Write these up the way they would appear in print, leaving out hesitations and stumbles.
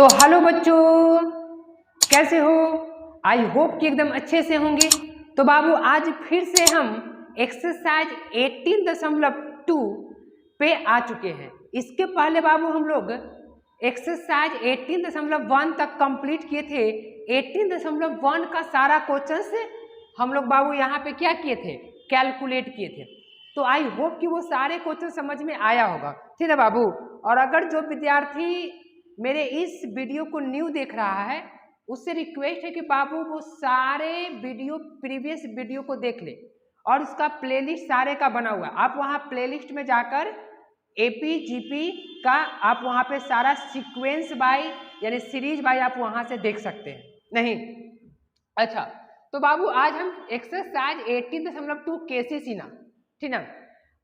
तो हेलो बच्चों, कैसे हो? आई होप कि एकदम अच्छे से होंगे। तो बाबू आज फिर से हम एक्सरसाइज 18.2 पे आ चुके हैं। इसके पहले बाबू हम लोग एक्सरसाइज 18.1 तक कंप्लीट किए थे। 18.1 का सारा क्वेश्चन हम लोग बाबू यहाँ पे क्या किए थे, कैलकुलेट किए थे। तो आई होप कि वो सारे क्वेश्चन समझ में आया होगा, ठीक है बाबू। और अगर जो विद्यार्थी मेरे इस वीडियो को न्यू देख रहा है उससे रिक्वेस्ट है कि बाबू वो सारे वीडियो प्रीवियस वीडियो को देख ले और उसका प्लेलिस्ट सारे का बना हुआ है। आप वहाँ प्लेलिस्ट में जाकर एपी जीपी का आप वहाँ पे सारा सीक्वेंस बाय यानी सीरीज बाय आप वहाँ से देख सकते हैं। नहीं अच्छा, तो बाबू आज हम एक्सरसाइज 18.2 केसेस ही ना, ठीक ना,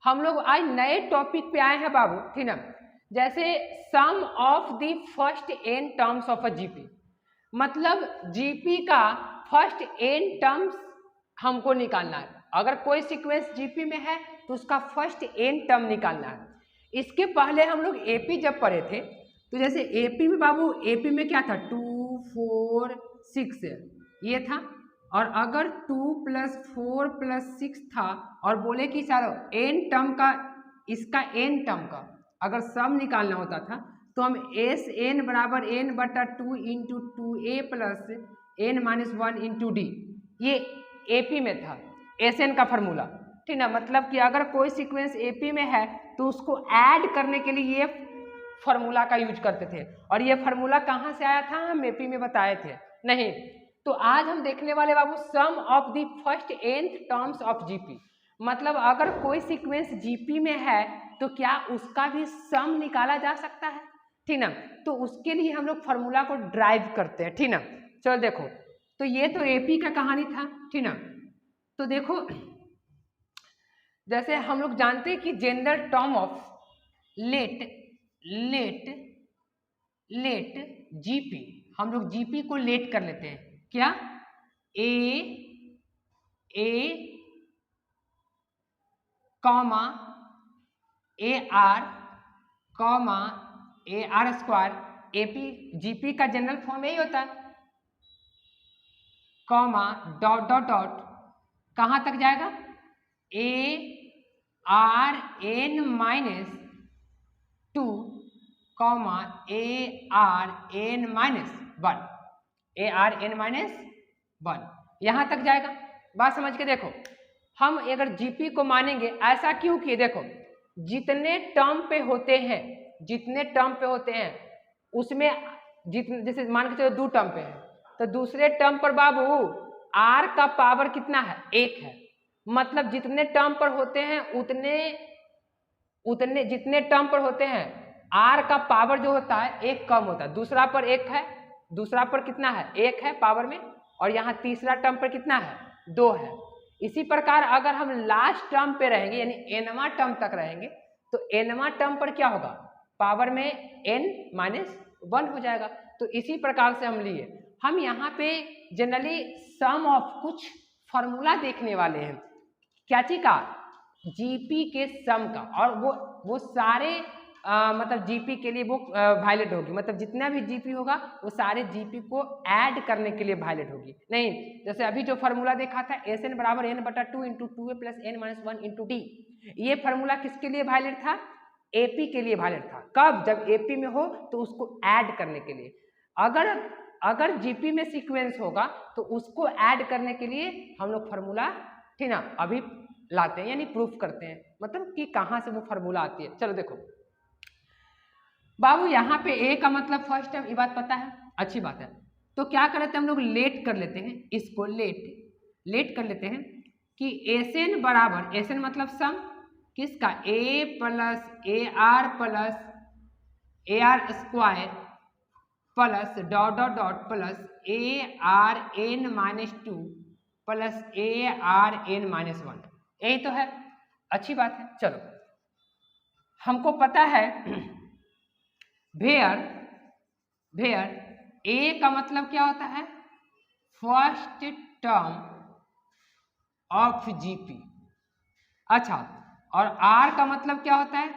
हम लोग आज नए टॉपिक पे आए हैं बाबू, ठीक ना। जैसे sum of the first n terms of a GP, मतलब जीपी का फर्स्ट एन टर्म्स हमको निकालना है। अगर कोई सीक्वेंस जीपी में है तो उसका फर्स्ट एन टर्म निकालना है। इसके पहले हम लोग एपी जब पढ़े थे तो जैसे एपी में बाबू, एपी में क्या था, 2 4 6 ये था। और अगर 2 + 4 + 6 था और बोले कि चलो एन टर्म का, इसका एन टर्म का अगर सम निकालना होता था तो हम एस एन बराबर एन बटा 2 into 2a plus n minus 1 into d, ये एपी में था एस एन का फॉर्मूला, ठीक ना। मतलब कि अगर कोई सीक्वेंस एपी में है तो उसको ऐड करने के लिए ये फॉर्मूला का यूज करते थे। और ये फॉर्मूला कहाँ से आया था, हम एपी में बताए थे। नहीं तो आज हम देखने वाले बाबू sum of the first nth terms of GP, मतलब अगर कोई सीक्वेंस जीपी में है तो क्या उसका भी सम निकाला जा सकता है, ठीक ना। तो उसके लिए हम लोग फॉर्मूला को ड्राइव करते हैं, ठीक ना। चलो देखो, तो ये तो एपी का कहानी था, ठीक ना। तो देखो जैसे हम लोग जानते हैं कि general term of let GP, हम लोग जीपी को लेट कर लेते हैं क्या, a comma a r square, AP GP का जनरल फॉर्म यही होता है, कॉमा डॉट डॉट डॉट कहाँ तक जाएगा, ARn-2 कॉमा ARn-1 यहाँ तक जाएगा। बात समझ के देखो, हम अगर जीपी को मानेंगे, ऐसा क्यों किए, देखो जितने टर्म पे होते हैं उसमें जैसे मान के चलो 2 टर्म पे है तो दूसरे टर्म पर बाबू आर का पावर कितना है, 1 है। मतलब जितने टर्म पर होते हैं उतने जितने टर्म पर होते हैं आर का पावर जो होता है 1 कम होता है। दूसरा पर 1 है, दूसरा पर कितना है, 1 है पावर में, और यहाँ तीसरा टर्म पर कितना है, 2 है। इसी प्रकार अगर हम लास्ट टर्म पे रहेंगे यानी एनवां टर्म तक रहेंगे तो एनवां टर्म पर क्या होगा, पावर में n-1 हो जाएगा। तो इसी प्रकार से हम लिए, हम यहाँ पे जनरली सम ऑफ कुछ फॉर्मूला देखने वाले हैं, क्या चीज का, जीपी के सम का। और वो सारे मतलब जीपी के लिए वो वायलेट होगी, मतलब जितना भी जीपी होगा वो सारे जीपी को ऐड करने के लिए वायलेट होगी। नहीं जैसे अभी जो फार्मूला देखा था एस एन बराबर एन बटा 2 into 2a plus n minus 1 into d, ये फार्मूला किसके लिए वायलेट था, एपी के लिए वायलेट था। कब, जब एपी में हो तो उसको ऐड करने के लिए। अगर जीपी में सीक्वेंस होगा तो उसको ऐड करने के लिए हम लोग फार्मूला, ठीक ना, अभी लाते हैं यानी प्रूफ करते हैं, मतलब कि कहाँ से वो फार्मूला आती है। चलो देखो बाबू, यहाँ पे ए का मतलब फर्स्ट टाइम, ये बात पता है, अच्छी बात है। तो क्या कर लेते हैं हम लोग, लेट कर लेते हैं इसको, लेट कर लेते हैं कि एस एन बराबर, एस एन मतलब सम किसका, ए r square plus dot dot dot plus ARn-2 plus ARn-1, यही तो है, अच्छी बात है। चलो हमको पता है वेयर ए का मतलब क्या होता है, फर्स्ट टर्म ऑफ जीपी। अच्छा, और आर का मतलब क्या होता है,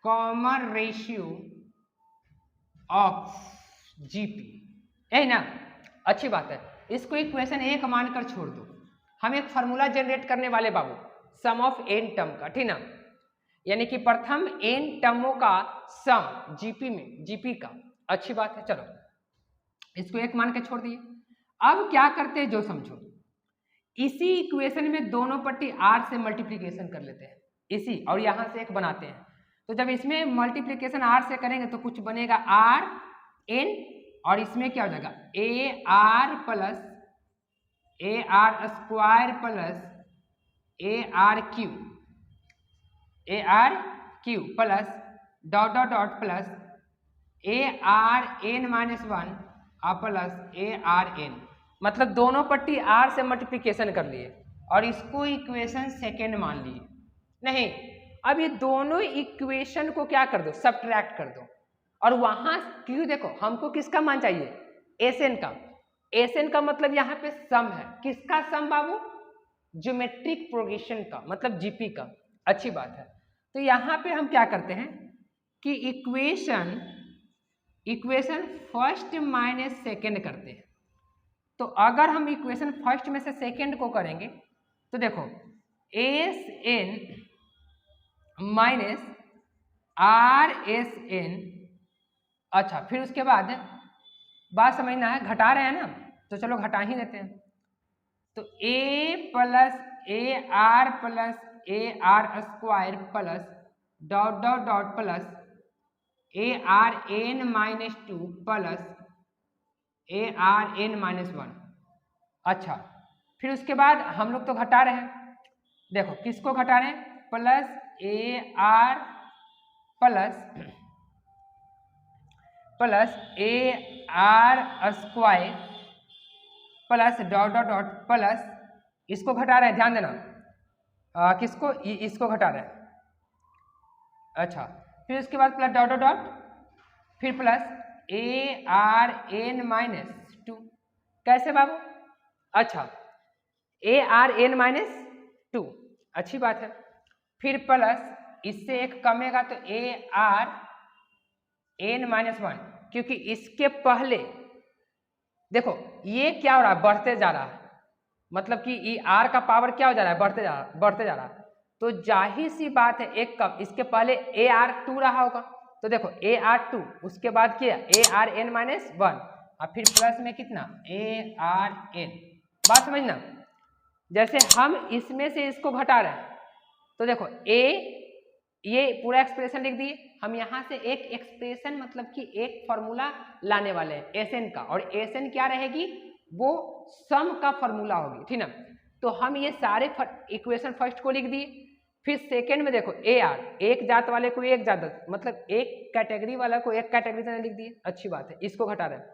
कॉमन रेशियो ऑफ जीपी, है ना। अच्छी बात है, इसको इक्वेशन 1 मानकर छोड़ दो। हम एक फॉर्मूला जनरेट करने वाले बाबू, सम ऑफ n टर्म का, ठीक ना, यानी कि प्रथम n टर्मों का सम जीपी में, जीपी का। अच्छी बात है, चलो इसको 1 मान के छोड़ दिए। अब क्या करते हैं जो समझो, इसी इक्वेशन में दोनों पट्टी r से मल्टीप्लीकेशन कर लेते हैं इसी, और यहां से एक बनाते हैं। तो जब इसमें मल्टीप्लीकेशन r से करेंगे तो कुछ बनेगा r n, और इसमें क्या हो जाएगा a r plus a r square plus a r cube plus dot dot dot plus a r n minus 1 plus a r n. मतलब दोनों पट्टी r से मल्टीप्लीकेशन कर लिए और इसको इक्वेशन सेकेंड मान लिए। नहीं, अब ये दोनों इक्वेशन को क्या कर दो, सब्ट्रैक्ट कर दो, और वहां क्यों देखो हमको किसका मान चाहिए, एसएन का। एसएन का मतलब यहाँ पे सम है, किसका सम बाबू, ज्योमेट्रिक प्रोग्रेशन का, मतलब जीपी का। अच्छी बात है, तो यहाँ पे हम क्या करते हैं कि इक्वेशन फर्स्ट माइनस सेकेंड करते हैं। तो अगर हम इक्वेशन फर्स्ट में से सेकेंड को करेंगे तो देखो S n minus r S n. अच्छा, फिर उसके बाद बात समझना है, घटा रहे हैं ना, तो चलो घटा ही देते हैं। तो a plus a r square plus dot dot dot plus a r n minus 2 plus a r n minus 1। अच्छा, फिर उसके बाद हम लोग तो घटा रहे हैं, देखो किसको घटा रहे हैं, plus a r plus a r square plus dot dot dot plus, इसको घटा रहे हैं, ध्यान देना, किसको, इसको घटा रहे हैं। अच्छा, फिर उसके बाद प्लस डॉट डॉट डॉट, फिर plus a r n minus 2। कैसे बाबू, अच्छा ए आर एन माइनस 2, अच्छी बात है। फिर प्लस इससे एक कमेगा तो ए आर एन माइनस 1, क्योंकि इसके पहले देखो ये क्या हो रहा है, बढ़ते जा रहा है, मतलब कि ये आर का पावर क्या हो जा रहा है, बढ़ते जा रहा है। तो जाहिर सी बात है एक कम, इसके पहले ए आर 2 रहा होगा, तो देखो ए आर 2, उसके बाद क्या ए आर एन माइनस 1, और फिर प्लस में कितना ए आर एन। बात समझना, जैसे हम इसमें से इसको घटा रहे हैं तो देखो ये पूरा एक्सप्रेशन लिख दिए, हम यहाँ से एक एक्सप्रेशन मतलब कि एक फॉर्मूला लाने वाले हैं एसएन का, और एसएन क्या रहेगी, वो सम का फॉर्मूला होगी, ठीक ना। तो हम ये सारे इक्वेशन फर्स्ट को लिख दिए, फिर सेकेंड में देखो ए आर, एक जात वाले को एक जात, मतलब एक कैटेगरी वाला को एक कैटेगरी से लिख दिए, अच्छी बात है, इसको घटा रहे हैं।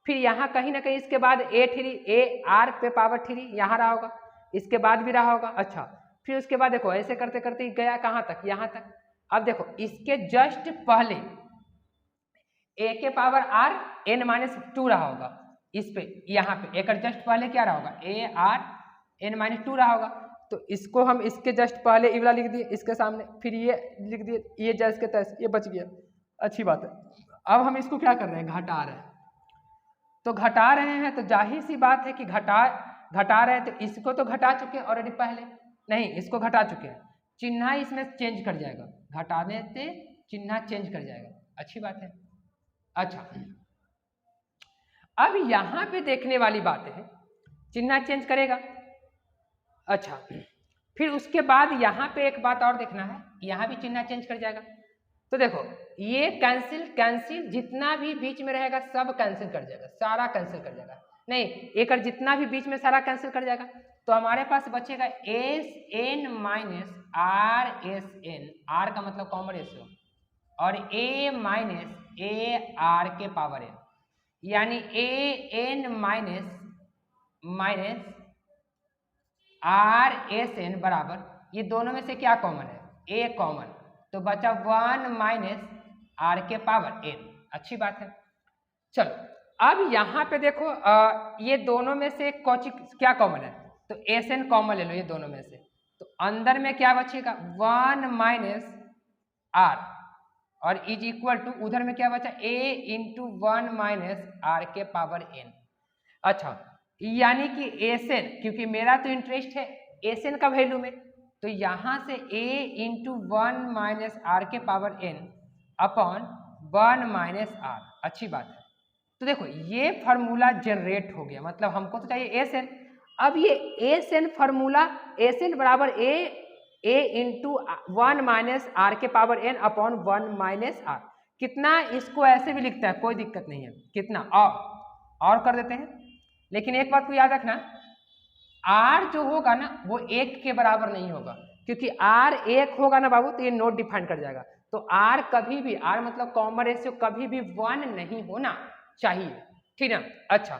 फिर यहाँ कहीं ना कहीं इसके बाद ए आर पे पावर 3 यहाँ रहा होगा, इसके बाद भी रहा होगा। अच्छा, फिर उसके बाद देखो ऐसे करते करते गया कहाँ तक, यहाँ तक। अब देखो इसके जस्ट पहले ए के पावर आर एन माइनस 2 रहा होगा, इस पे यहाँ पे एक जस्ट पहले क्या रहा होगा, ए आर एन माइनस 2 रहा होगा। तो इसको हम इसके जस्ट पहले इवला लिख दिए इसके सामने, फिर ये लिख दिए, ये जैस के तैस, ये बच गया, अच्छी बात है। अब हम इसको क्या कर रहे हैं, घटा रहे हैं। तो घटा रहे हैं तो जाहिर सी बात है कि घटा रहे हैं, तो इसको तो घटा चुके हैं ऑलरेडी पहले, नहीं इसको घटा चुके हैं, चिन्ह इसमें चेंज कर जाएगा, घटाने से चिन्ह चेंज कर जाएगा, अच्छी बात है। अच्छा, अब यहां पे देखने वाली बात है, चिन्ह चेंज करेगा। अच्छा, फिर उसके बाद यहाँ पे एक बात और देखना है, यहाँ भी चिन्ह चेंज कर जाएगा। तो देखो ये कैंसिल जितना भी बीच में रहेगा सब कैंसिल कर जाएगा, सारा कैंसिल कर जाएगा, नहीं एक जितना भी बीच में सारा कैंसिल कर जाएगा। तो हमारे पास बचेगा s n minus r S n, r का मतलब कॉमन रेशियो, और ए माइनस ए आर के पावर एन, यानी a n minus r S n बराबर, ये दोनों में से क्या कॉमन है, ए कॉमन, तो बचा 1 माइनस आर के पावर एन, अच्छी बात है। चलो अब यहाँ पे देखो ये दोनों में से कौची क्या कॉमन है, तो एस एन कॉमन ले लो ये दोनों में से, तो अंदर में क्या बचेगा 1 माइनस आर, और इज इक्वल टू उधर में क्या बचा a इंटू 1 माइनस आर के पावर n। अच्छा, यानी कि एसएन, क्योंकि मेरा तो इंटरेस्ट है एसएन का वैल्यू में, तो यहां से a इंटू 1 माइनस आर के power n upon 1 minus r. अच्छी बात है। तो देखो ये फार्मूला जनरेट हो गया, मतलब हमको तो चाहिए एसएन। अब ये एसएन फार्मूला, एसएन बराबर ए इंटू 1 माइनस आर के power n upon 1 minus r. कितना, इसको ऐसे भी लिखता है, कोई दिक्कत नहीं है। कितना, और कर देते हैं। लेकिन एक बात को याद रखना, r जो होगा ना वो 1 के बराबर नहीं होगा, क्योंकि r 1 होगा ना बाबू तो ये नोट डिफाइन कर जाएगा। तो r कभी भी, r मतलब कॉमन रेशियो कभी भी 1 नहीं होना चाहिए, ठीक है। अच्छा,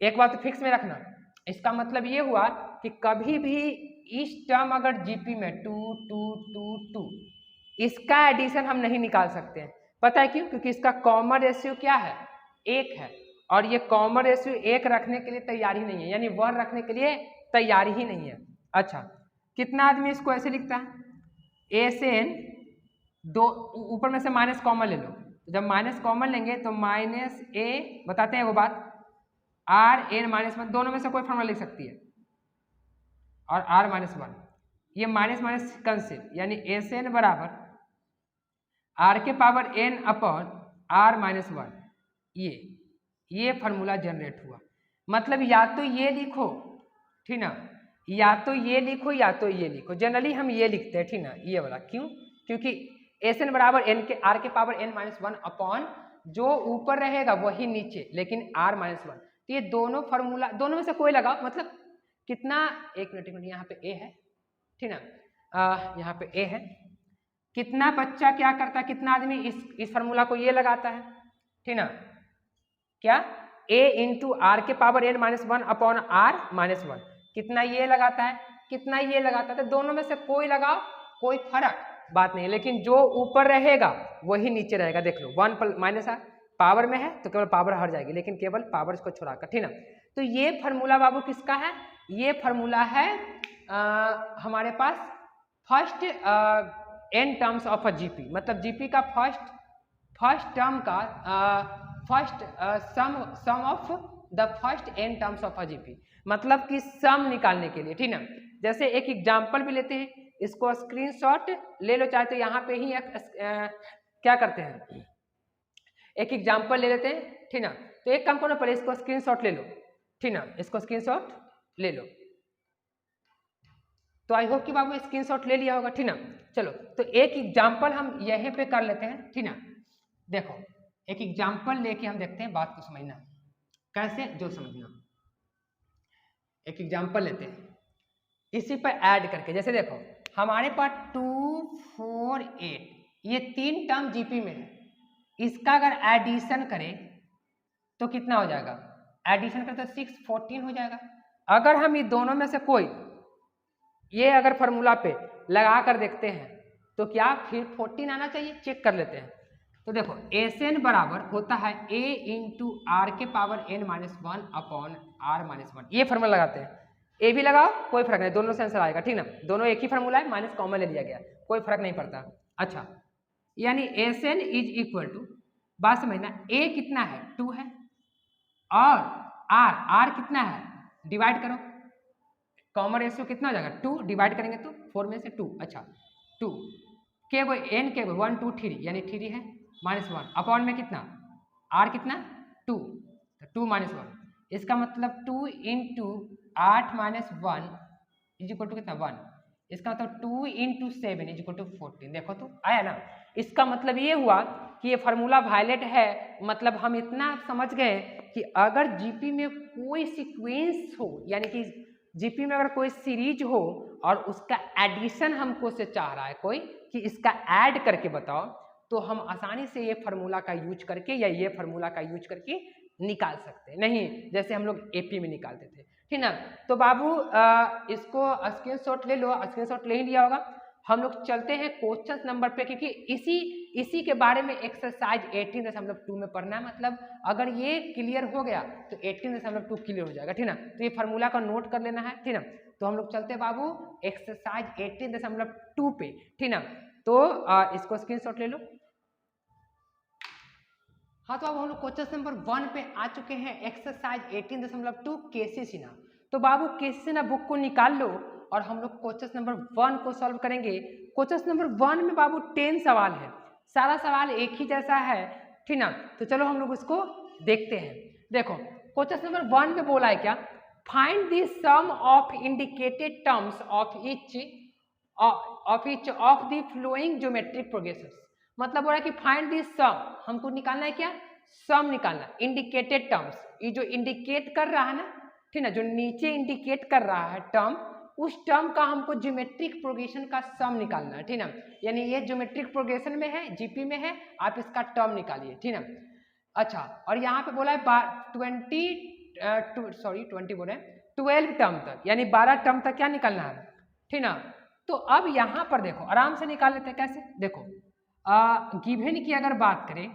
एक बात तो फिक्स में रखना, इसका मतलब ये हुआ कि कभी भी इस टर्म अगर जीपी में 2 2 2 2 इसका एडिशन हम नहीं निकाल सकते हैं। पता है क्यों? क्योंकि इसका कॉमन रेशियो क्या है, 1 है, और ये कॉमन रेशियो 1 रखने के लिए तैयार ही नहीं है, यानी 1 रखने के लिए तैयार ही नहीं है। अच्छा, कितना आदमी इसको ऐसे लिखता है, ए से एन, दो ऊपर में से माइनस कॉमन ले लो, जब माइनस कॉमन लेंगे तो माइनस ए, बताते हैं वो बात, आर एन माइनस 1, दोनों में से कोई फॉर्मूला लिख सकती है, और आर माइनस 1, ये माइनस माइनस कैंसिल, यानी एस एन बराबर आर के power n upon r minus 1। ये फार्मूला जनरेट हुआ। मतलब या तो ये लिखो, ठीक ना, या तो ये लिखो या तो ये लिखो। जनरली हम ये लिखते हैं, ठीक ना, ये वाला। क्यों? क्योंकि एस एन बराबर एन के आर के पावर एन माइनस 1 अपॉन जो ऊपर रहेगा वही नीचे, लेकिन आर माइनस 1। तो ये दोनों फार्मूला, दोनों में से कोई लगाओ, मतलब कितना, एक मिनट यहाँ पे ए है, ठीक ना, यहाँ पे ए है। कितना बच्चा क्या करता है, कितना आदमी इस फार्मूला को ये लगाता है, ठीक ना, क्या, a इंटू आर के power n minus 1 upon r minus 1। कितना ये लगाता है, कितना ये लगाता है, तो दोनों में से कोई लगाओ, कोई फर्क बात नहीं, लेकिन जो ऊपर रहेगा वही नीचे रहेगा। देख लो 1 माइनस आर पावर में है तो केवल पावर हट जाएगी, लेकिन केवल पावर को छोड़ाकर, ठीक ना। तो ये फार्मूला बाबू किसका है, ये फार्मूला है हमारे पास first n terms of a GP, मतलब जीपी का फर्स्ट टर्म का first sum of the first n terms of a GP, मतलब कि सम निकालने के लिए, ठीक ना। जैसे एक एग्जांपल भी लेते हैं, इसको स्क्रीनशॉट ले लो, चाहे तो यहाँ पे ही क्या करते हैं, एक एग्जांपल ले लेते हैं, ठीक ना। तो एक काम करो, पहले इसको स्क्रीनशॉट ले लो, ठीक ना, इसको स्क्रीनशॉट ले लो। तो आई होप कि बाबू स्क्रीनशॉट ले लिया होगा, ठीक ना। चलो, तो एक एग्जांपल हम यहीं पे कर लेते हैं, ठीक ना। देखो एक एग्जांपल लेके हम देखते हैं, बात को समझना कैसे, जो समझना। एक एग्जांपल लेते हैं इसी पर ऐड करके, जैसे देखो हमारे पास 2 4 8 ये 3 टर्म जीपी में है, इसका अगर एडिशन करें तो कितना हो जाएगा, एडिशन करें तो 6 14 हो जाएगा। अगर हम ये दोनों में से कोई ये अगर फार्मूला पे लगा कर देखते हैं तो क्या फिर 14 आना चाहिए, चेक कर लेते हैं। तो देखो एस एन बराबर होता है a इंटू आर के power n minus 1 upon r minus 1। ये फार्मूला लगाते हैं, ए भी लगाओ कोई फर्क नहीं, दोनों से आंसर आएगा, ठीक ना। दोनों एक ही फार्मूला है, माइनस कॉमन ले लिया गया, कोई फर्क नहीं पड़ता। अच्छा, यानी S n is equal to, बात समझना, a कितना है 2 है, और r कितना है, डिवाइड करो, कॉमन रेशियो कितना हो जाएगा 2, डिवाइड करेंगे तो 4 में से 2, अच्छा 2 के वो n के 1 2 3 यानी 3 है माइनस 1 अपॉन में कितना r कितना 2, तो 2 माइनस 1, इसका मतलब 2 into 8 minus 1 is equal to कितना 1, इसका मतलब 2 इंटू 7 इज इक्वल टू 14। देखो तो आया ना, इसका मतलब ये हुआ कि ये फार्मूला वायलेट है। मतलब हम इतना समझ गए कि अगर जीपी में कोई सीक्वेंस हो, यानी कि जीपी में अगर कोई सीरीज हो और उसका एडिशन हमको से चाह रहा है कोई कि इसका ऐड करके बताओ, तो हम आसानी से ये फार्मूला का यूज करके या ये फार्मूला का यूज करके निकाल सकते हैं, नहीं जैसे हम लोग एपी में निकालते थे, ठीक ना। तो बाबू इसको स्क्रीनशॉट ले लो, स्क्रीनशॉट ले ही लिया होगा। हम लोग चलते हैं क्वेश्चन नंबर पे, क्योंकि इसी के बारे में एक्सरसाइज 18.2 में पढ़ना है। मतलब अगर ये क्लियर हो गया तो 18.2 क्लियर हो जाएगा, ठीक ना। तो ये फार्मूला का नोट कर लेना है, ठीक ना। तो हम लोग चलते हैं बाबू एक्सरसाइज 18.2 पे, ठीक ना। तो इसको स्क्रीनशॉट ले लो हाँ, तो अब हम लोग क्वेश्चन नंबर 1 पे आ चुके हैं, एक्सरसाइज 18.2 केसी सिन्हा। तो बाबू केसी सिन्हा बुक को निकाल लो और हम लोग क्वेश्चन नंबर 1 को सॉल्व करेंगे। क्वेश्चन नंबर 1 में बाबू 10 सवाल है, सारा सवाल एक ही जैसा है, ठीक ना। तो चलो हम लोग उसको देखते हैं। देखो क्वेश्चन नंबर 1 में बोला है क्या, find the sum of indicated terms of each of the following geometric progression. मतलब बोला कि फाइंड दी सम, हमको निकालना है क्या, सम निकालना। इंडिकेटेड टर्म्स, ये जो इंडिकेट कर रहा है ना, ठीक ना, जो नीचे इंडिकेट कर रहा है टर्म, उस टर्म का हमको ज्योमेट्रिक प्रोग्रेशन का सम निकालना है, ठीक ना। यानी ये ज्योमेट्रिक प्रोग्रेशन में है, जीपी में है, आप इसका टर्म निकालिए, ठीक ना। अच्छा, और यहाँ पे बोला है 12 टर्म तक, यानी 12 टर्म तक क्या निकालना है, ठीक ना। तो अब यहाँ पर देखो, आराम से निकाल लेते हैं। कैसे, देखो गिवन की अगर बात करें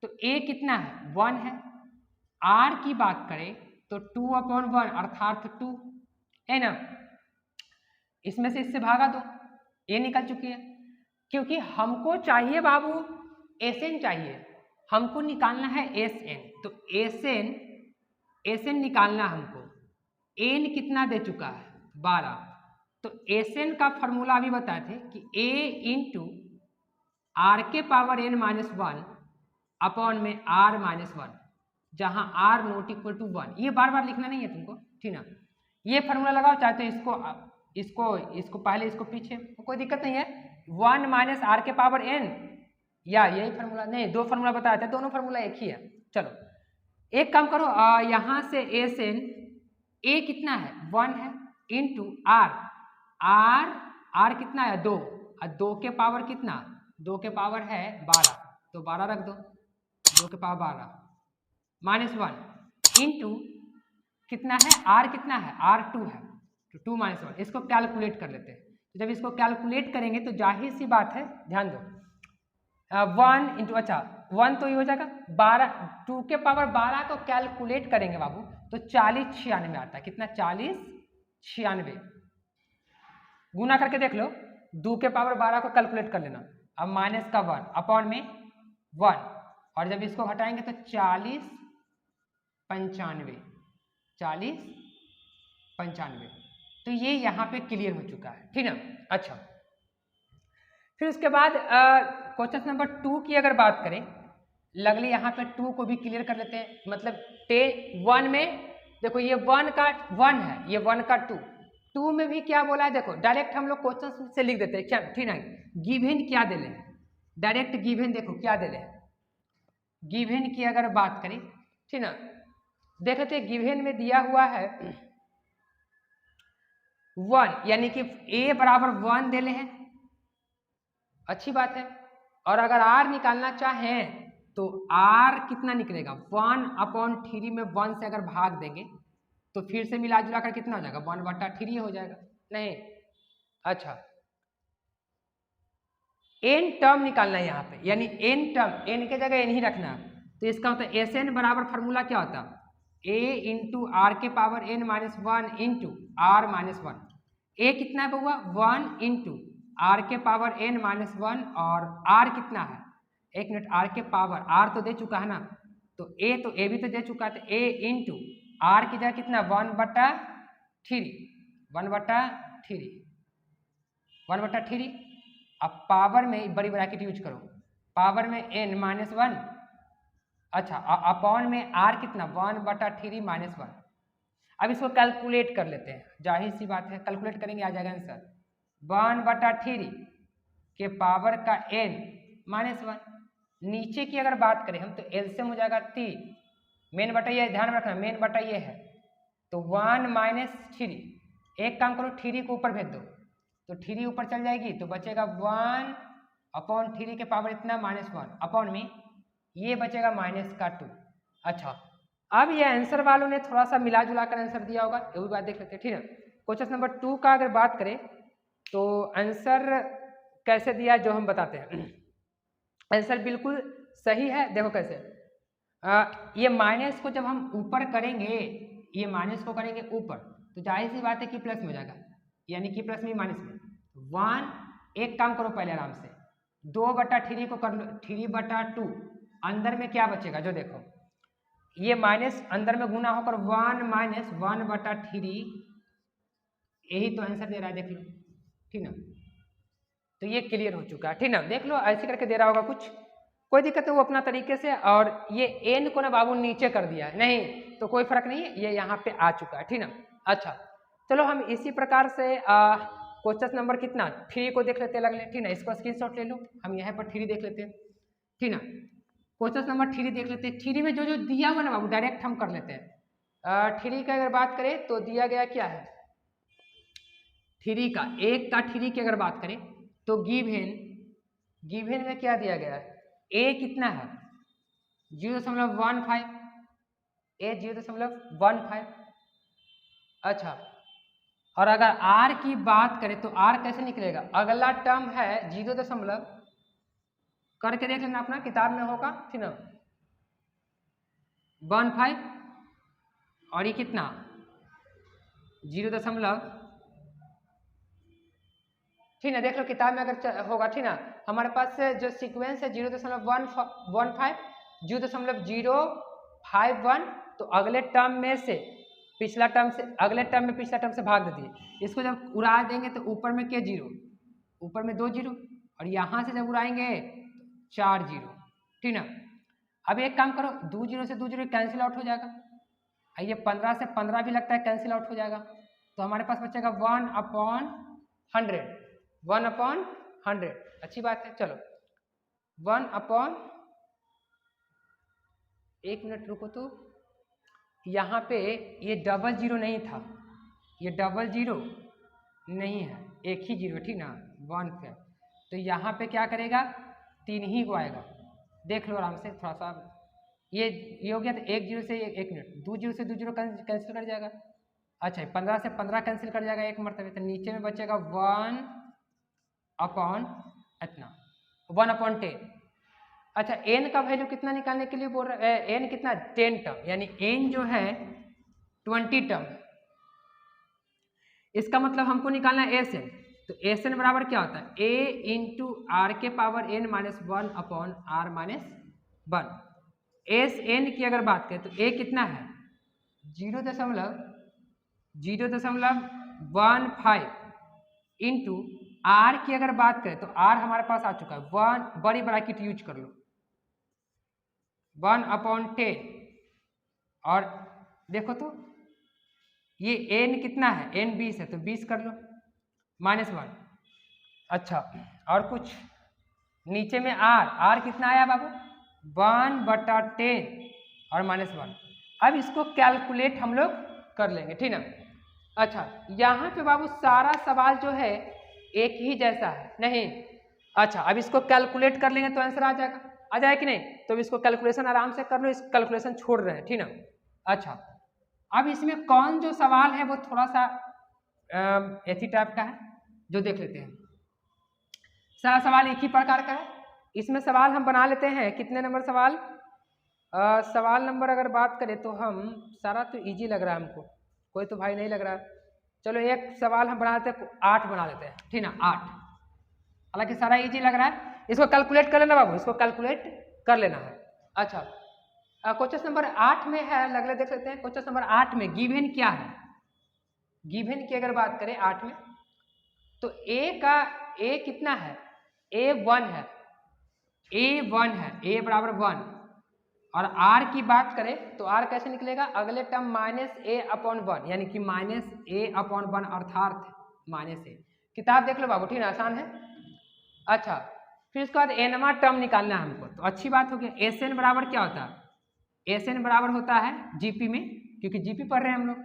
तो a कितना है, 1 है। r की बात करें तो 2/1 अर्थात 2 है ना। इसमें से इससे भागा दो, a निकल चुकी है। क्योंकि हमको चाहिए बाबू Sn चाहिए, हमको निकालना है Sn। तो Sn निकालना हमको, n कितना दे चुका है, 12। तो Sn का फॉर्मूला अभी बताए थे कि a इंटू r के पावर n माइनस 1 अपॉन में r माइनस 1, जहां r नॉट इक्वल टू 1। ये बार बार लिखना नहीं है तुमको, ठीक ना। ये फॉर्मूला लगाओ, चाहे तो इसको पहले, इसको पीछे, कोई दिक्कत नहीं है। 1 माइनस r के पावर n, या यही फॉर्मूला, नहीं, दो फॉर्मूला बताया था, दोनों फॉर्मूला एक ही है। चलो एक काम करो, यहां से Sn a कितना है, 1 है, इंटू r कितना है, 2, और 2 के पावर कितना, 2 के पावर है 12, तो 12 रख दो, 2 के पावर 12 माइनस 1 इंटू कितना है, r कितना है, r 2 है, तो 2 माइनस 1। इसको कैलकुलेट कर लेते हैं। तो जब इसको कैलकुलेट करेंगे तो जाहिर सी बात है, ध्यान दो, 1 इंटू, अच्छा 1 तो ये हो जाएगा 12, 2 के पावर 12 को कैलकुलेट करेंगे बाबू तो 40 96 आता है। कितना, 40 96, गुना करके देख लो, 2 के पावर 12 को कैलकुलेट कर लेना। अब माइनस का 1 अपॉन में 1, और जब इसको हटाएंगे तो 40 95, 40 95। तो ये यहाँ पे क्लियर हो चुका है, ठीक ना। अच्छा, फिर उसके बाद क्वेश्चन नंबर 2 की अगर बात करें, लगली यहाँ पे 2 को भी क्लियर कर लेते हैं। मतलब 1 में देखो, ये 1 का 1 है, ये 1 का 2 में भी क्या बोला है, देखो डायरेक्ट हम लोग क्वेश्चन से लिख देते हैं क्या, ठीक ना। गिवन क्या दे ले, डायरेक्ट गिवन देखो क्या दे ले, गिवन की अगर बात करें, ठीक ना, देखते गिवन में दिया हुआ है 1, यानी कि a बराबर 1 दे ले हैं, अच्छी बात है। और अगर r निकालना चाहें तो r कितना निकलेगा, 1/3 में 1 से अगर भाग देंगे तो फिर से मिला जुला कर कितना हो जाएगा, 1/3 हो जाएगा, नहीं। अच्छा, n टर्म निकालना है यहाँ पे, यानी n टर्म, n के जगह n ही रखना है। तो इसका होता है Sn बराबर फार्मूला क्या होता है, a इंटू आर के power n minus 1 into r minus 1। a कितना है बउआ, 1 इंटू आर के पावर n माइनस 1, और r कितना है, एक मिनट, r के पावर, r तो दे चुका है ना, तो a भी तो दे चुका है, तो a इंटू आर की जगह कितना, 1/3। अब पावर में बड़ी ब्रैकेट यूज करो, पावर में n माइनस 1, अच्छा, अपॉन में r कितना, 1/3 माइनस 1। अब इसको कैलकुलेट कर लेते हैं, जाहिर सी बात है कैलकुलेट करेंगे आ जाएगा आंसर 1/3 के पावर का n माइनस 1। नीचे की अगर बात करें हम तो एलसीएम हो जाएगा 3, मेन बटा ये, ध्यान में रखना मेन बटा ये है, तो 1 माइनस 3। एक काम करो, 3 को ऊपर भेज दो, तो 3 ऊपर चल जाएगी, तो बचेगा 1/3 के पावर इतना माइनस 1, अपॉन में ये बचेगा माइनस का 2। अच्छा, अब ये आंसर वालों ने थोड़ा सा मिला जुला कर आंसर दिया होगा, ये भी बात देख लेते हैं, ठीक है। क्वेश्चन नंबर 2 का अगर बात करें तो आंसर कैसे दिया जो हम बताते हैं। आंसर बिल्कुल सही है, देखो कैसे, ये माइनस को जब हम ऊपर करेंगे, ये माइनस को करेंगे ऊपर, तो जाहिर सी बात है कि प्लस में हो जाएगा, यानी कि प्लस में माइनस में 1। एक काम करो पहले आराम से, 2/3 को कर लो, 3/2 अंदर में क्या बचेगा, जो देखो ये माइनस अंदर में गुना होकर 1 माइनस 1/3, यही तो आंसर दे रहा है, देख लो, ठीक ना। तो ये क्लियर हो चुका है, ठीक ना। देख लो ऐसे करके दे रहा होगा कुछ, कोई दिक्कत है वो अपना तरीके से। और ये एन को ना बाबू नीचे कर दिया है, नहीं तो कोई फर्क नहीं है, ये यहाँ पे आ चुका है, ठीक ना। अच्छा चलो हम इसी प्रकार से क्वेश्चन नंबर कितना 3 को देख लेते हैं लगले, ठीक ना। इसको स्क्रीनशॉट ले लो, हम यहाँ पर 3 देख लेते हैं, ठीक ना। क्वेश्चन नंबर 3 देख लेते हैं। 3 में जो जो दिया हुआ ना बाबू डायरेक्ट हम कर लेते हैं। 3 का अगर बात करें तो दिया गया क्या है, 3 का 1 का 3 की अगर बात करें तो गिवन में क्या दिया गया है, ए कितना है 0.15, ए 0.15। अच्छा और अगर आर की बात करें तो आर कैसे निकलेगा, अगला टर्म है 0 करके देख लेना, अपना किताब में होगा, ठीक ना, 15 और ये कितना 0, ठीक ना। देख लो किताब में अगर होगा, ठीक ना। हमारे पास जो सीक्वेंस है 0.15 0.051, तो अगले टर्म में से पिछला टर्म से अगले टर्म में पिछला टर्म से भाग दे दिए। इसको जब उड़ा देंगे तो ऊपर में क्या 0, ऊपर में 2 0, और यहाँ से जब उड़ाएंगे 4 0, ठीक ना। अब एक काम करो, 2 0 से 2 0 कैंसिल आउट हो जाएगा, ये 15 से 15 भी लगता है कैंसिल आउट हो जाएगा, तो हमारे पास बचेगा 1/100, 1/100। अच्छी बात है, चलो 1/, एक मिनट रुको, तो यहाँ पे ये 00 नहीं था, ये 00 नहीं है, एक ही 0, ठीक ना, 1 पे। तो यहाँ पे क्या करेगा 3 ही को आएगा, देख लो आराम से थोड़ा सा। ये हो गया, तो 1 0 से 1 मिनट, 2 0 से 2 0 कैंसिल कर जाएगा। अच्छा 15 से 15 कैंसिल कर जाएगा एक मरतबे, तो नीचे में बचेगा 1/10। अच्छा n का वैल्यू कितना निकालने के लिए बोल रहा है, n कितना 10 टर्म, यानी n जो है 20 टर्म। इसका मतलब हमको निकालना है Sn, तो Sn बराबर क्या होता है, a इंटू आर के power n minus 1/r-1। Sn की अगर बात करें तो a कितना है 0.015 इंटू आर की अगर बात करें तो आर हमारे पास आ चुका है 1, बड़ी ब्रैकेट यूज कर लो, 1/10। और देखो तो ये n कितना है, n 20 है, तो 20 कर लो -1। अच्छा और कुछ नीचे में r कितना आया बाबू 1/10 और -1। अब इसको कैलकुलेट हम लोग कर लेंगे, ठीक ना। अच्छा यहाँ पे बाबू सारा सवाल जो है एक ही जैसा है, नहीं। अच्छा अब इसको कैलकुलेट कर लेंगे तो आंसर आ जाएगा कि नहीं, तो इसको कैलकुलेशन आराम से कर लो, इस कैलकुलेशन छोड़ रहे हैं, ठीक ना। अच्छा अब इसमें कौन जो सवाल है वो थोड़ा सा ऐसी टाइप का है, जो देख लेते हैं। सारा सवाल एक ही प्रकार का है, इसमें सवाल हम बना लेते हैं। कितने नंबर सवाल, सवाल नंबर अगर बात करें तो हम सारा तो इजी लग रहा है हमको, कोई तो भाई नहीं लग रहा है। चलो एक सवाल हम बना लेते हैं, 8 बना लेते हैं, ठीक ना, 8। हालांकि सारा इजी लग रहा है, इसको कैलकुलेट कर लेना बाबू, इसको कैलकुलेट कर लेना है। अच्छा क्वेश्चन नंबर 8 में है, लगले देख लेते हैं। क्वेश्चन नंबर 8 में गिवन क्या है, गिवन की अगर बात करें 8 में तो a कितना है, a 1 है, a बराबर 1। और r की बात करें तो r कैसे निकलेगा, अगले टर्म -a/1, यानी कि -a/1 अर्थात -a। किताब देख लो बाबू, ठीक है, आसान है। अच्छा फिर उसके बाद nवां टर्म निकालना है हमको, तो अच्छी बात हो गई। Sn बराबर क्या होता है, Sn बराबर होता है जीपी में, क्योंकि जीपी पढ़ रहे हैं हम लोग,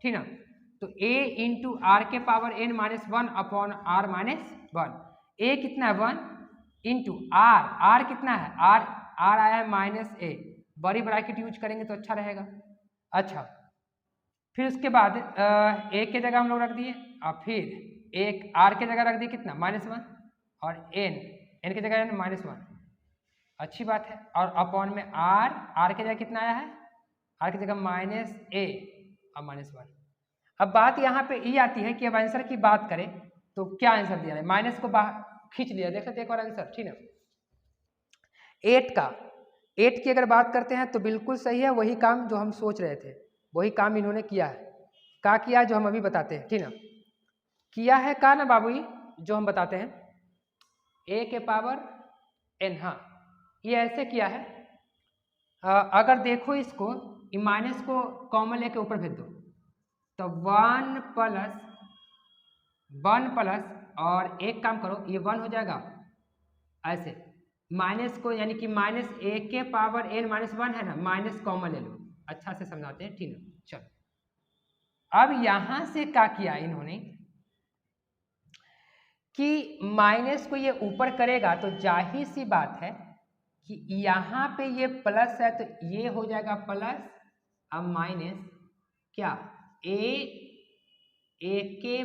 ठीक ना। तो a इंटू आर के पावर n -1/r-1। a कितना है 1 इंटू r कितना है, r आया है -a, बड़ी ब्रैकेट यूज करेंगे तो अच्छा रहेगा। अच्छा फिर उसके बाद a के जगह हम लोग रख दिए, और फिर एक r के जगह रख दिए कितना -1, और n की जगह -1। अच्छी बात है। और अपॉन में r के जगह कितना आया है, r की जगह -a और -1। अब बात यहाँ पे ये आती है कि अब आंसर की बात करें तो क्या आंसर दिया है, माइनस को बाहर खींच लिया, देख लेते एक बार आंसर, ठीक है। 8 का 8 की अगर बात करते हैं तो बिल्कुल सही है, वही काम जो हम सोच रहे थे, वही काम इन्होंने किया है। क्या किया जो हम अभी बताते हैं, ठीक ना, किया है का ना बाबू जी, जो हम बताते हैं a के पावर n। हाँ, ये ऐसे किया है, अगर देखो इसको, माइनस को कॉमन लेके ऊपर भेज दो तो 1 प्लस और एक काम करो, ये 1 हो जाएगा ऐसे, माइनस को यानी कि माइनस a के पावर n माइनस 1 है ना, माइनस कॉमन ले लो, अच्छा से समझाते हैं, ठीक है। चलो अब यहां से क्या किया इन्होंने कि माइनस को ये ऊपर करेगा तो जाहिर सी बात है कि यहाँ पे ये प्लस है तो ये हो जाएगा प्लस, अब माइनस क्या ए के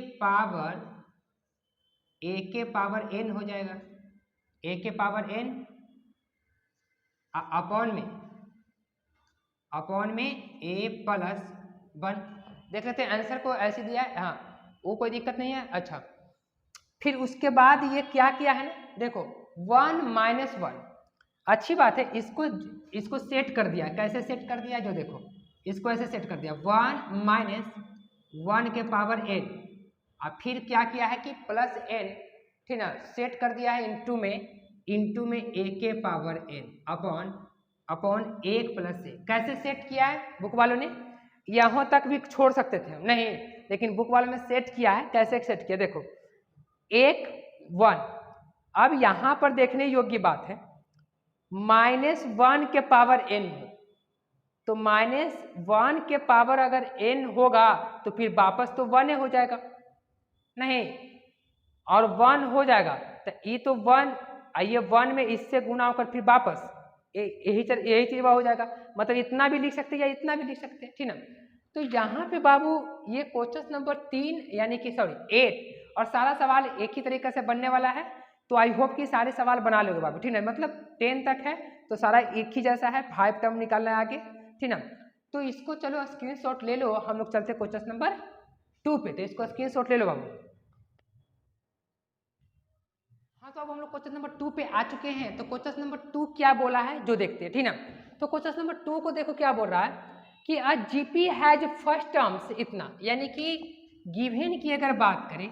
पावर n हो जाएगा, a के पावर n अपॉन में a प्लस 1। देख लेते हैं आंसर को, ऐसे दिया है, हाँ वो कोई दिक्कत नहीं है। अच्छा, फिर उसके बाद ये क्या किया है ना, देखो 1 माइनस 1, अच्छी बात है, इसको सेट कर दिया। कैसे सेट कर दिया, जो देखो इसको ऐसे सेट कर दिया 1 माइनस 1 के पावर n, और फिर क्या किया है कि प्लस n, ठीक ना, सेट कर दिया है इंटू में a के power n upon 1 plus a। कैसे सेट किया है बुक वालों ने, यहाँ तक भी छोड़ सकते थे नहीं, लेकिन बुक वालों ने सेट किया है। कैसे सेट किया, देखो 1। अब यहां पर देखने योग्य बात है, -1 के पावर n हो तो -1 के पावर अगर n होगा तो फिर वापस तो 1 हो जाएगा नहीं, और 1 हो जाएगा तो ये तो 1, ये 1 में इससे गुना होकर फिर वापस यही चीज हो जाएगा। मतलब इतना भी लिख सकते हैं या इतना भी लिख सकते हैं, ठीक ना। तो यहाँ पे बाबू ये क्वेश्चन नंबर 3 यानी कि 8 और सारा सवाल एक ही तरीके से बनने वाला है। तो आई होप कि सारे सवाल बना लोगे बाबू, ठीक है। मतलब 10 तक है तो सारा एक ही जैसा है, 5 टर्म निकालना है आगे, ठीक ना। तो इसको चलो स्क्रीनशॉट ले लो, हम लोग चलते क्वेश्चन नंबर 2 पे। तो इसको स्क्रीनशॉट ले लो बाबू। हाँ, तो अब हम लोग क्वेश्चन नंबर 2 पे आ चुके हैं। तो क्वेश्चन नंबर 2 क्या बोला है जो देखते हैं, ठीक ना। तो क्वेश्चन नंबर 2 को देखो क्या बोल रहा है कि अ जीपी हैज फर्स्ट टर्म्स इतना, यानी कि गिवन की अगर बात करें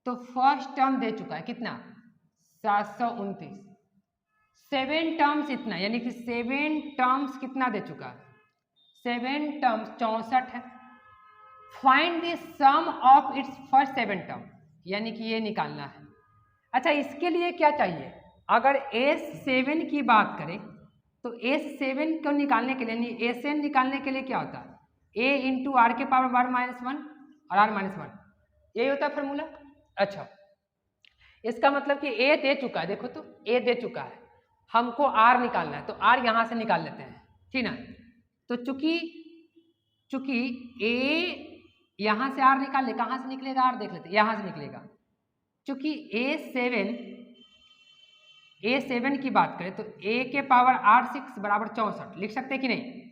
तो फर्स्ट टर्म दे चुका है कितना 729, 7 टर्म्स इतना, यानी कि 7 टर्म्स कितना दे चुका है, 7 टर्म्स 64 है। Find the sum of its first 7 term, यानी कि ये निकालना है। अच्छा, इसके लिए क्या चाहिए, अगर S7 की बात करें तो S7 को निकालने के लिए SN निकालने के लिए क्या होता है, A इंटू आर के पावर r माइनस 1 और r माइनस 1, यही होता है फॉर्मूला। अच्छा, इसका मतलब कि A दे चुका है, देखो तो A दे चुका है, हमको R निकालना है तो R यहां से निकाल लेते हैं, ठीक ना। तो चूंकि A यहां से R निकाल ले, कहां से निकलेगा R देख लेते, यहां से निकलेगा। चूंकि A7 की बात करें तो A के पावर R6 बराबर 64 लिख सकते हैं कि नहीं,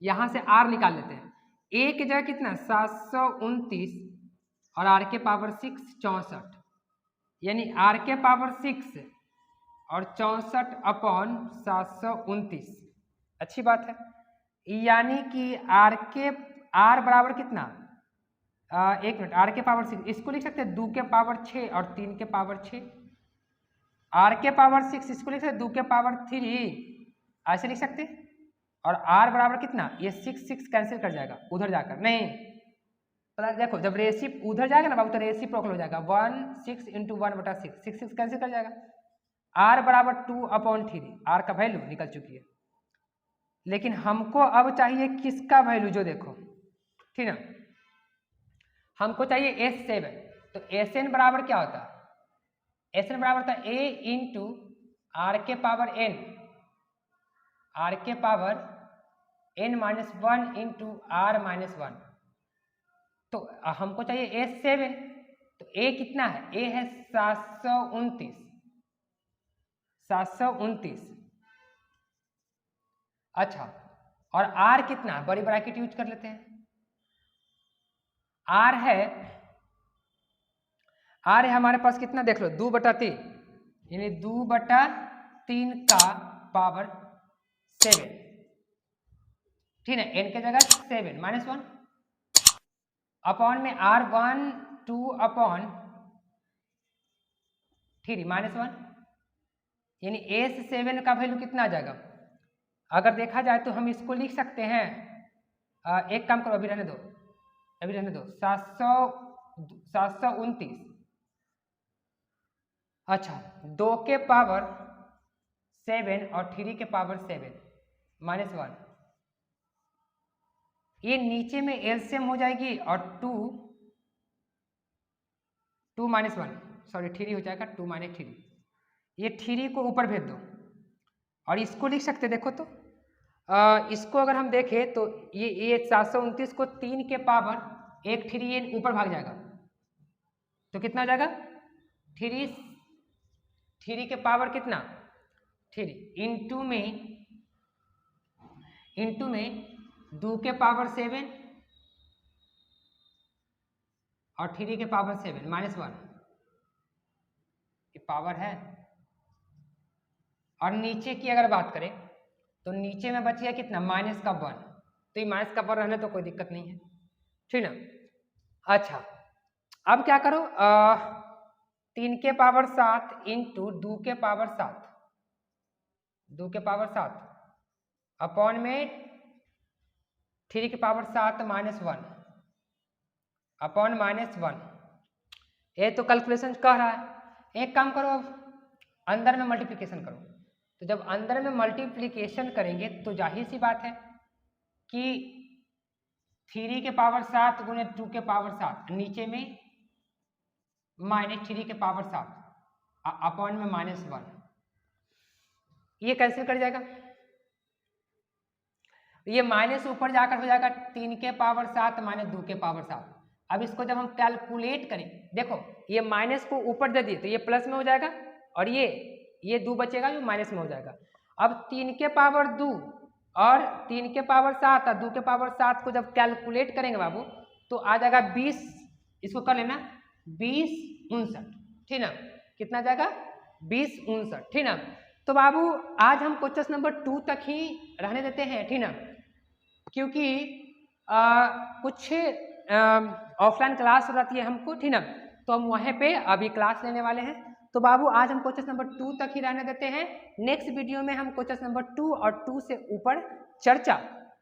यहां से R निकाल लेते हैं। A की जगह कितना 729 और R के पावर 6 64, यानी R के पावर 6 और 64 अपॉन 729, अच्छी बात है। यानी कि R बराबर कितना, एक मिनट, R के पावर 6 इसको लिख सकते हैं 2 के पावर 6 और 3 के पावर 6, R के पावर 6 इसको लिख सकते 2 के पावर 3, ऐसे लिख सकते। और R बराबर कितना, ये 6 कैंसिल कर जाएगा उधर जाकर, नहीं देखो जब रेसी उधर जाएगा ना बाबू तो रेसी प्रोकल हो जाएगा 1 6 इंटू 1/6, 6 कैंसिल कर जाएगा। R बराबर 2/3, R का वैल्यू निकल चुकी है। लेकिन हमको अब चाहिए किसका वैल्यू, जो देखो, ठीक ना, हमको चाहिए S7। तो SN बराबर क्या होता है, SN बराबर था A इंटू R के पावर N, R के power N minus 1 into R minus 1। तो हमको चाहिए S7, तो A कितना है, A है 729। अच्छा, और R कितना, बड़ी ब्रैकेट यूज कर लेते हैं, R है हमारे पास कितना देख लो 2/3, यानी 2/3 का पावर 7, ठीक है, n की जगह 7 -1 अपॉन में R1 2 अपॉन 3 -1, यानी S7 का वैल्यू कितना आ जाएगा? अगर देखा जाए तो हम इसको लिख सकते हैं, एक काम करो, अभी रहने दो 729, अच्छा 2 के पावर 7 और 3 के पावर 7 -1, ये नीचे में एलसीएम हो जाएगी और 2 -1 सॉरी 3 हो जाएगा, 2 - 3, ये 3 को ऊपर भेज दो और इसको लिख सकते, देखो तो इसको अगर हम देखें तो ये 729 को 3 के पावर 1 3 ये ऊपर भाग जाएगा, तो कितना हो जाएगा? 3 के पावर कितना 3 इंटू में 2 के पावर 7 और 3 के पावर 7 -1, ये पावर है। और नीचे की अगर बात करें तो नीचे में बच गया कितना -1, तो ये -1 रहने तो कोई दिक्कत नहीं है, ठीक ना। अच्छा अब क्या करो, 3 के पावर 7 इंटू 2 के पावर 7 अपॉन में 3 के पावर 7 -1 अपॉन -1, ये तो कैलकुलेशन कह रहा है। एक काम करो, अब अंदर में मल्टीप्लिकेशन करो, तो जब अंदर में मल्टीप्लिकेशन करेंगे तो जाहिर सी बात है कि 3 के पावर 7 गुने 2 के पावर 7, नीचे में -3 के पावर 7 अपॉन में -1, ये कैंसिल कर जाएगा, ये माइनस ऊपर जाकर हो जाएगा 3 के पावर 7 -2 के पावर 7। अब इसको जब हम कैलकुलेट करें, देखो ये माइनस को ऊपर दे दिए तो ये प्लस में हो जाएगा और ये 2 बचेगा जो माइनस में हो जाएगा। अब 3 के पावर 2 और 3 के पावर 7 और 2 के पावर 7 को जब कैलकुलेट करेंगे बाबू तो आ जाएगा 20, इसको कर लेना 20 59, ठीक ना, कितना जाएगा 20 59, ठीक ना। तो बाबू आज हम क्वेश्चन नंबर 2 तक ही रहने देते हैं, ठीक ना, क्योंकि कुछ ऑफलाइन क्लास रहती है हमको, ठीक ना, तो हम वहाँ पे अभी क्लास लेने वाले हैं। तो बाबू आज हम क्वेश्चन नंबर 2 तक ही रहने देते हैं, नेक्स्ट वीडियो में हम क्वेश्चन नंबर 2 और 2 से ऊपर चर्चा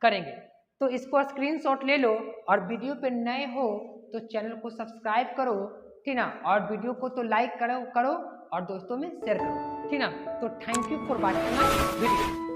करेंगे। तो इसको स्क्रीनशॉट ले लो और वीडियो पे नए हो तो चैनल को सब्सक्राइब करो, ठीक ना, और वीडियो को तो लाइक करो और दोस्तों में शेयर करो, ठीक ना। तो thank you for watching my video.